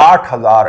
8,000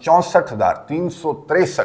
64,363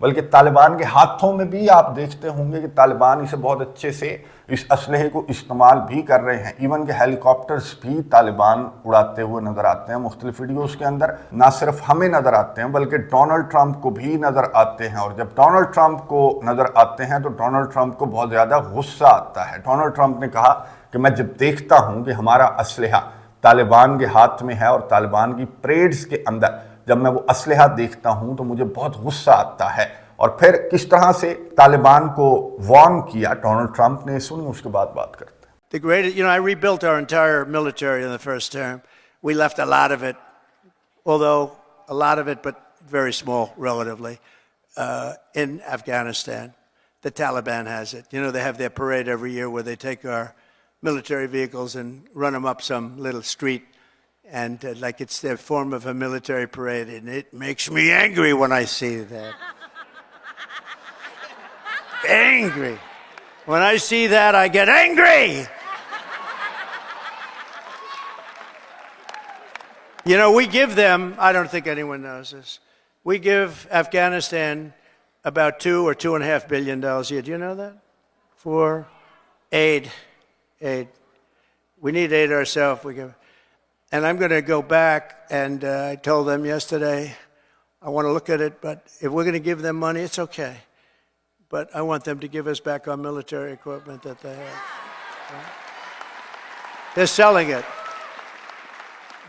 بلکہ طالبان کے ہاتھوں میں بھی آپ دیکھتے ہوں گے کہ طالبان اسے بہت اچھے سے اس اسلحے کو استعمال بھی کر رہے ہیں. ایون کہ ہیلی کاپٹرز بھی طالبان اڑاتے ہوئے نظر آتے ہیں مختلف ویڈیوز کے اندر. نہ صرف ہمیں نظر آتے ہیں بلکہ ڈونلڈ ٹرمپ کو بھی نظر آتے ہیں, اور جب ڈونلڈ ٹرمپ کو نظر آتے ہیں تو ڈونلڈ ٹرمپ کو بہت زیادہ غصہ آتا ہے. ڈونلڈ ٹرمپ نے کہا کہ میں جب دیکھتا ہوں کہ ہمارا اسلحہ طالبان کے ہاتھ میں ہے اور طالبان کی پریڈز کے اندر جب میں وہ اسلحہ دیکھتا ہوں تو مجھے بہت غصہ آتا ہے. اور پھر کس طرح سے طالبان کو وارن کیا ڈونلڈ ٹرمپ نے, سنیں اس کے بعد بات کرتے ہیں. The great, I rebuilt our entire military in the first term. We left a lot of it, although a lot of it, but very small relatively, in Afghanistan. The Taliban has it. They have their parade every year where they take our military vehicles and run them up some little street, and like it's their form of a military parade, and it makes me angry when I see that. Angry. When I see that, I get angry. We give them, I don't think anyone knows this, we give Afghanistan about $2 or $2.5 billion a year. Do you know that? For aid. We need aid ourselves. And I'm going to go back, and I told them yesterday, I want to look at it, but if we're going to give them money, it's okay. But I want them to give us back our military equipment that they have. Right? They're selling it.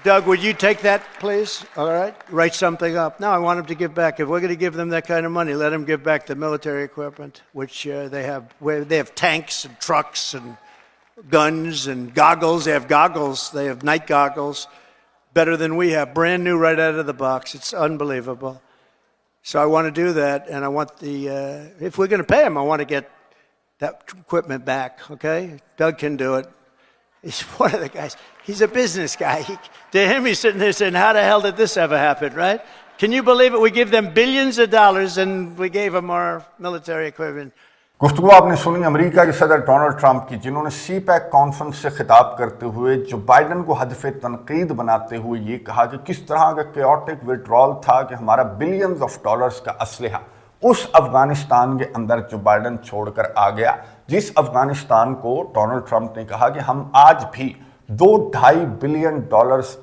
Doug, would you take that, please? All right? Write something up. No, I want them to give back. If we're going to give them that kind of money, let them give back the military equipment, which they have. They have tanks and trucks and guns and goggles. They have goggles. They have night goggles, better than we have. Brand new right out of the box. It's unbelievable. So I want to do that, and I want if we're going to pay them, I want to get that equipment back, okay? Doug can do it. He's one of the guys. He's a business guy. To him, he's sitting there saying, how the hell did this ever happen, right? Can you believe it? We give them billions of dollars, and we gave them our military equipment. گفتگو آپ نے سنی امریکہ کے صدر Donald Trump کی, جنہوں نے سی pack conference سے خطاب کرتے ہوئے جو بائیڈن کو ہدف تنقید بناتے ہوئے یہ کہا کہ کس طرح کا کیوٹک وڈرال تھا کہ ہمارا بلینز آف ڈالرز کا اسلحہ اس افغانستان کے اندر جو بائیڈن چھوڑ کر آ گیا, جس افغانستان کو ڈونلڈ ٹرمپ نے کہا کہ ہم آج بھی $2.5 بلین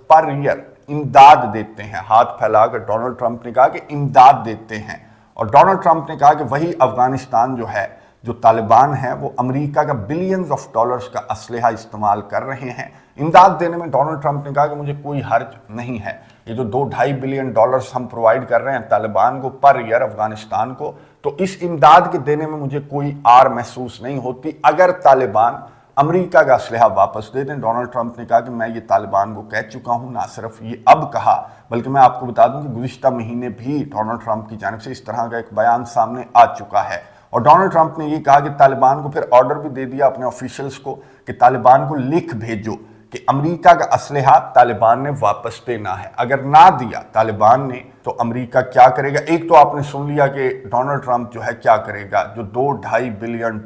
پر ایئر امداد دیتے ہیں. ہاتھ پھیلا کر ڈونلڈ ٹرمپ نے کہا کہ امداد دیتے ہیں, اور ڈونلڈ ٹرمپ نے کہا کہ وہی افغانستان جو ہے, جو طالبان ہیں, وہ امریکہ کا بلینز آف ڈالرز کا اسلحہ استعمال کر رہے ہیں. امداد دینے میں ڈونلڈ ٹرمپ نے کہا کہ مجھے کوئی حرج نہیں ہے. یہ جو $2.5 بلین ہم پرووائڈ کر رہے ہیں طالبان کو پر ایئر افغانستان کو, تو اس امداد کے دینے میں مجھے کوئی آر محسوس نہیں ہوتی اگر طالبان امریکہ کا اسلحہ واپس دے دیں. ڈونلڈ ٹرمپ نے کہا کہ میں یہ طالبان کو کہہ چکا ہوں. نہ صرف یہ اب کہا, بلکہ میں آپ کو بتا دوں کہ گزشتہ مہینے بھی ڈونلڈ ٹرمپ کی جانب سے اس طرح کا ایک بیان سامنے آ چکا ہے. اور ڈونلڈ ٹرمپ نے یہ کہا کہ طالبان کو پھر آرڈر بھی دے دیا اپنے آفیشلز کو کہ طالبان کو لکھ بھیجو کہ امریکہ کا اسلحہ طالبان نے واپس دینا ہے. اگر نہ دیا طالبان نے تو امریکہ کیا کرے گا؟ ایک تو آپ نے سن لیا کہ ڈونلڈ ٹرمپ جو ہے کیا کرے گا. جو $2.5 بلین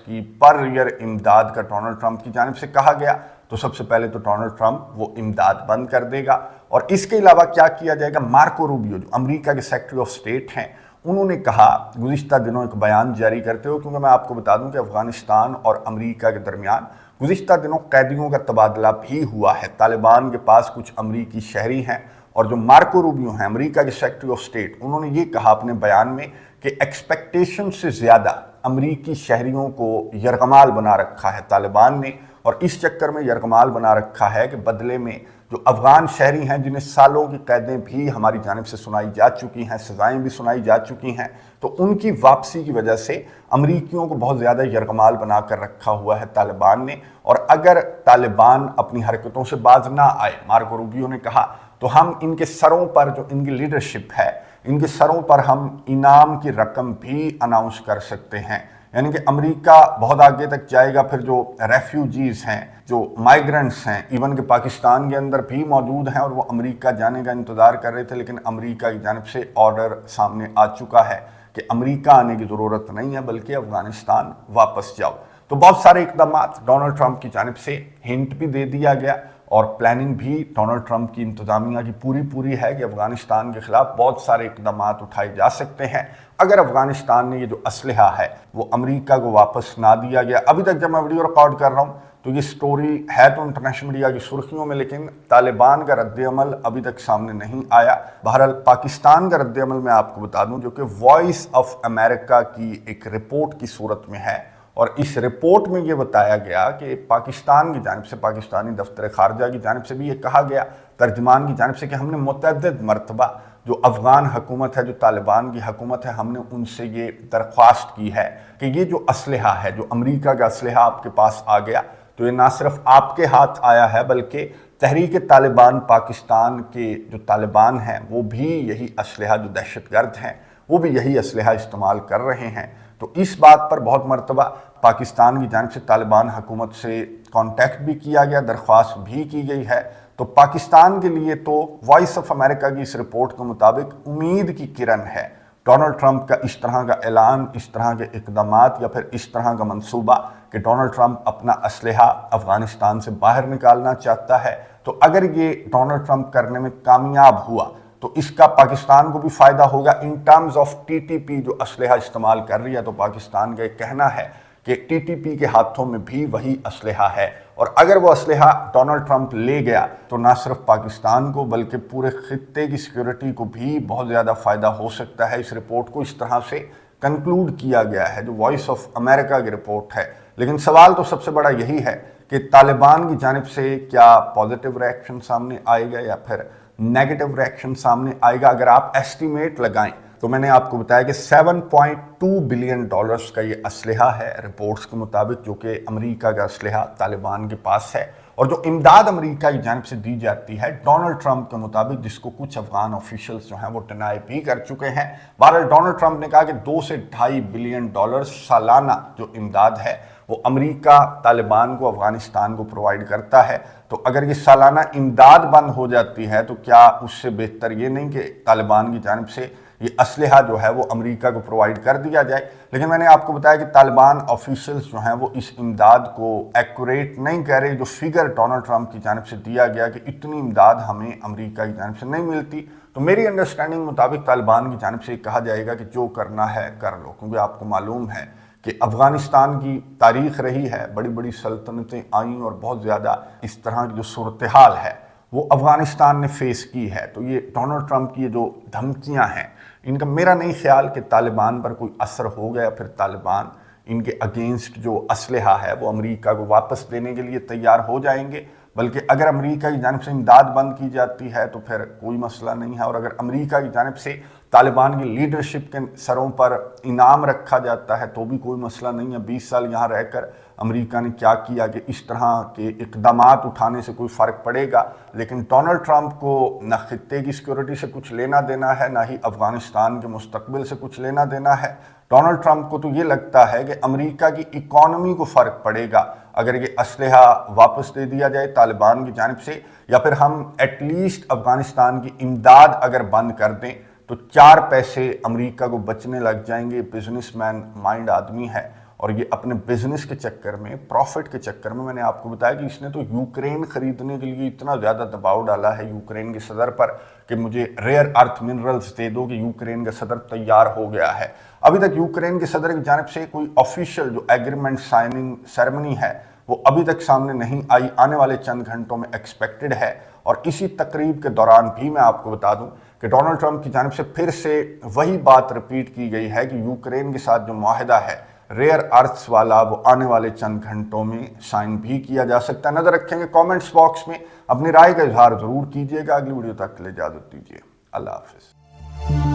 کی پر ایئر امداد کا ڈونلڈ ٹرمپ کی جانب سے کہا گیا, تو سب سے پہلے تو ڈونلڈ ٹرمپ وہ امداد بند کر دے گا. اور اس کے علاوہ کیا کیا جائے گا؟ مارکو روبیو جو امریکہ کے سیکرٹری آف اسٹیٹ ہیں, انہوں نے کہا گزشتہ دنوں ایک بیان جاری کرتے ہوئے, کیونکہ میں آپ کو بتا دوں کہ افغانستان اور امریکہ کے درمیان گزشتہ دنوں قیدیوں کا تبادلہ بھی ہوا ہے. طالبان کے پاس کچھ امریکی شہری ہیں, اور جو مارکو روبیو ہیں امریکہ کے سیکرٹری آف اسٹیٹ, انہوں نے یہ کہا اپنے بیان میں کہ ایکسپیکٹیشن سے زیادہ امریکی شہریوں کو یرغمال بنا رکھا ہے طالبان نے, اور اس چکر میں یرغمال بنا رکھا ہے کہ بدلے میں جو افغان شہری ہیں جنہیں سالوں کی قیدیں بھی ہماری جانب سے سنائی جا چکی ہیں, سزائیں بھی سنائی جا چکی ہیں, تو ان کی واپسی کی وجہ سے امریکیوں کو بہت زیادہ یرغمال بنا کر رکھا ہوا ہے طالبان نے. اور اگر طالبان اپنی حرکتوں سے باز نہ آئے, مارکو روبیو نے کہا, تو ہم ان کے سروں پر جو ان کی لیڈرشپ ہے, ان کے سروں پر ہم انعام کی رقم بھی اناؤنس کر سکتے ہیں. یعنی کہ امریکہ بہت آگے تک جائے گا. پھر جو ریفیوجیز ہیں, جو مائیگرنٹس ہیں, ایون کہ پاکستان کے اندر بھی موجود ہیں اور وہ امریکہ جانے کا انتظار کر رہے تھے, لیکن امریکہ کی جانب سے آرڈر سامنے آ چکا ہے کہ امریکہ آنے کی ضرورت نہیں ہے, بلکہ افغانستان واپس جاؤ. تو بہت سارے اقدامات ڈونلڈ ٹرمپ کی جانب سے ہنٹ بھی دے دیا گیا, اور پلاننگ بھی ڈونلڈ ٹرمپ کی انتظامیہ کی پوری ہے کہ افغانستان کے خلاف بہت سارے اقدامات اٹھائے جا سکتے ہیں اگر افغانستان نے یہ جو اسلحہ ہے وہ امریکہ کو واپس نہ دیا گیا۔ ابھی تک جب میں ویڈیو ریکارڈ کر رہا ہوں تو یہ سٹوری ہے تو انٹرنیشنل میڈیا کی سرخیوں میں، لیکن طالبان کا رد عمل ابھی تک سامنے نہیں آیا۔ بہرحال پاکستان کا رد عمل میں آپ کو بتا دوں جو کہ وائس آف امریکہ کی ایک رپورٹ کی صورت میں ہے، اور اس رپورٹ میں یہ بتایا گیا کہ پاکستان کی جانب سے، پاکستانی دفتر خارجہ کی جانب سے بھی یہ کہا گیا، ترجمان کی جانب سے، کہ ہم نے متعدد مرتبہ جو افغان حکومت ہے، جو طالبان کی حکومت ہے، ہم نے ان سے یہ درخواست کی ہے کہ یہ جو اسلحہ ہے، جو امریکہ کا اسلحہ آپ کے پاس آ گیا، تو یہ نہ صرف آپ کے ہاتھ آیا ہے بلکہ تحریک طالبان پاکستان کے جو طالبان ہیں وہ بھی یہی اسلحہ، جو دہشت گرد ہیں وہ بھی یہی اسلحہ استعمال کر رہے ہیں۔ تو اس بات پر بہت مرتبہ پاکستان کی جانب سے طالبان حکومت سے کانٹیکٹ بھی کیا گیا، درخواست بھی کی گئی ہے۔ تو پاکستان کے لیے تو وائس آف امریکہ کی اس رپورٹ کے مطابق امید کی کرن ہے۔ ڈونلڈ ٹرمپ کا اس طرح کا اعلان، اس طرح کے اقدامات یا پھر اس طرح کا منصوبہ کہ ڈونلڈ ٹرمپ اپنا اسلحہ افغانستان سے باہر نکالنا چاہتا ہے، تو اگر یہ ڈونلڈ ٹرمپ کرنے میں کامیاب ہوا تو اس کا پاکستان کو بھی فائدہ ہوگا in terms of T T P جو اسلحہ استعمال کر رہی ہے۔ تو پاکستان کا یہ کہنا ہے کہ ٹی ٹی پی کے ہاتھوں میں بھی وہی اسلحہ ہے، اور اگر وہ اسلحہ ڈونلڈ ٹرمپ لے گیا تو نہ صرف پاکستان کو بلکہ پورے خطے کی سیکیورٹی کو بھی بہت زیادہ فائدہ ہو سکتا ہے۔ اس رپورٹ کو اس طرح سے کنکلوڈ کیا گیا ہے جو وائس آف امریکہ کی رپورٹ ہے۔ لیکن سوال تو سب سے بڑا یہی ہے کہ طالبان کی جانب سے کیا پازیٹیو ریاکشن سامنے آئے گا یا پھر نیگیٹو ریاکشن سامنے آئے گا۔ اگر آپ ایسٹیمیٹ لگائیں تو میں نے آپ کو بتایا کہ 7.2 بلین ڈالرز کا یہ اسلحہ ہے رپورٹس کے مطابق، جو کہ امریکہ کا اسلحہ طالبان کے پاس ہے، اور جو امداد امریکہ کی جانب سے دی جاتی ہے ڈونلڈ ٹرمپ کے مطابق، جس کو کچھ افغان آفیشلز جو ہیں وہ ڈینائی بھی کر چکے ہیں۔ بہرحال ڈونلڈ ٹرمپ نے کہا کہ 2 سے 2.5 بلین ڈالر سالانہ جو امداد ہے وہ امریکہ طالبان کو، افغانستان کو پرووائیڈ کرتا ہے۔ تو اگر یہ سالانہ امداد بند ہو جاتی ہے تو کیا اس سے بہتر یہ نہیں کہ طالبان کی جانب سے یہ اسلحہ جو ہے وہ امریکہ کو پرووائیڈ کر دیا جائے؟ لیکن میں نے آپ کو بتایا کہ طالبان آفیشلز جو ہیں وہ اس امداد کو ایکوریٹ نہیں کہہ رہے۔ جو فگر ڈونلڈ ٹرمپ کی جانب سے دیا گیا کہ اتنی امداد ہمیں امریکہ کی جانب سے نہیں ملتی، تو میری انڈرسٹینڈنگ مطابق طالبان کی جانب سے کہا جائے گا کہ جو کرنا ہے کر لو، کیونکہ آپ کو معلوم ہے کہ افغانستان کی تاریخ رہی ہے، بڑی بڑی سلطنتیں آئیں اور بہت زیادہ اس طرح کی جو صورتحال ہے وہ افغانستان نے فیس کی ہے۔ تو یہ ڈونلڈ ٹرمپ کی جو دھمکیاں ہیں ان کا میرا نہیں خیال کہ طالبان پر کوئی اثر ہو گیا، پھر طالبان ان کے اگینسٹ جو اسلحہ ہے وہ امریکہ کو واپس دینے کے لیے تیار ہو جائیں گے، بلکہ اگر امریکہ کی جانب سے امداد بند کی جاتی ہے تو پھر کوئی مسئلہ نہیں ہے، اور اگر امریکہ کی جانب سے طالبان کی لیڈرشپ کے سروں پر انعام رکھا جاتا ہے تو بھی کوئی مسئلہ نہیں ہے۔ 20 سال یہاں رہ کر امریکہ نے کیا کیا کہ اس طرح کے اقدامات اٹھانے سے کوئی فرق پڑے گا؟ لیکن ڈونلڈ ٹرمپ کو نہ خطے کی سیکیورٹی سے کچھ لینا دینا ہے، نہ ہی افغانستان کے مستقبل سے کچھ لینا دینا ہے۔ ڈونلڈ ٹرمپ کو تو یہ لگتا ہے کہ امریکہ کی اکانومی کو فرق پڑے گا اگر یہ اسلحہ واپس دے دیا جائے طالبان کی جانب سے، یا پھر ہم ایٹ لیسٹ افغانستان کی امداد اگر بند کر دیں تو 4 پیسے امریکہ کو بچنے لگ جائیں گے۔ بزنس مین مائنڈ آدمی ہے، اور یہ اپنے بزنس کے چکر میں، پروفٹ کے چکر میں نے آپ کو بتایا کہ اس نے تو یوکرین خریدنے کے لیے اتنا زیادہ دباؤ ڈالا ہے یوکرین کے صدر پر کہ مجھے ریئر ارتھ منرلز دے دو، کہ یوکرین کا صدر تیار ہو گیا ہے۔ ابھی تک یوکرین کے صدر کی جانب سے کوئی آفیشیل جو ایگریمنٹ سائننگ سیرمنی ہے وہ ابھی تک سامنے نہیں آئی، آنے والے چند گھنٹوں میں ایکسپیکٹڈ ہے۔ اور اسی تقریب کے دوران بھی میں آپ کو بتا دوں کہ ڈونلڈ ٹرمپ کی جانب سے پھر سے وہی بات رپیٹ کی گئی ہے کہ یوکرین کے ساتھ جو معاہدہ ہے ریئر ارتھس والا وہ آنے والے چند گھنٹوں میں سائن بھی کیا جا سکتا ہے۔ نظر رکھیں گے کامنٹس باکس میں، اپنی رائے کا اظہار ضرور کیجیے گا۔ اگلی ویڈیو تک کے لیے اجازت دیجیے، اللہ حافظ۔